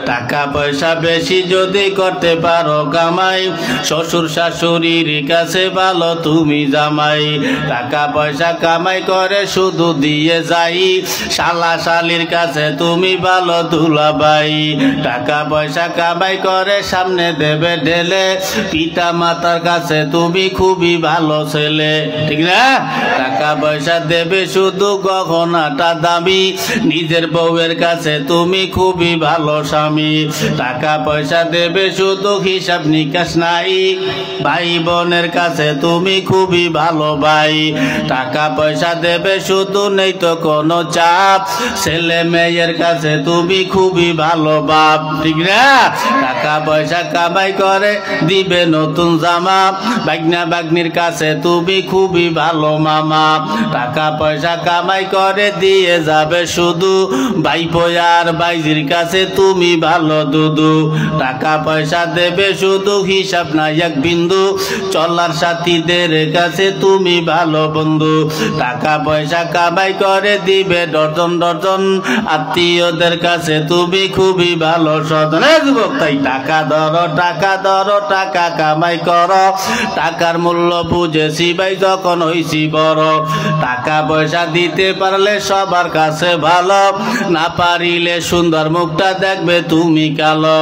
টাকা পয়সা বেশি যদি করতে পারো কামাই, শ্বশুর শাশুড়ির কাছে ভালো তুমি জামাই। টাকা পয়সা কামাই করে শুধু দিয়ে যাই, শালা শালির কাছে তুমি ভালো দুলাভাই। টাকা পয়সা কামাই করে সামনে দেবে ঢেলে, পিতা মাতার কাছে তুমি খুবই ভালো ছেলে, ঠিক না? টাকা পয়সা দেবে শুধু গহনাটা দামি, নিজের বউয়ের কাছে তুমি খুবই ভালো স্বামী। টাকা পয়সা দেবে শুধু হিসাব নিকাশ নাই, ভাই বোনের কাছে তুমি খুবই ভালো ভাই। টাকা পয়সা দেবে শুধু নেই তো কোনো চাপ, ছেলে মেয়ের কাছে তুমি খুবই ভালো বাপ, ঠিক না? টাকা পয়সা কামাই করে দিবে নতুন জামা, বাগনা বাগনির কাছে তুমি খুবই ভালো মামা। টাকা পয়সা কামাই করে দিয়ে যাবে শুধু, ভাইপো আর ভাইজির কাছে তুমি ভালো দুদু। টাকা পয়সা দেবে শুধু হিসাব নাই এক বিন্দু, চলার সাথীদের কাছে তুমি ভালো বন্ধু। টাকা পয়সা কামাই করে দিবে ডজন ডজন, আত্মীয়দের কাছে তুমি খুবই ভালো স্বজন। যুবক তাই টাকা ধরো টাকা ধরো, টাকা কামাই করো, টাকার মূল্য বুঝেছি ভাই যখন হইছি বড়। টাকা পয়সা দিতে পারলে সবার কাছে ভালো, না পারিলে সুন্দর মুখটা দেখবে তুমি কালো।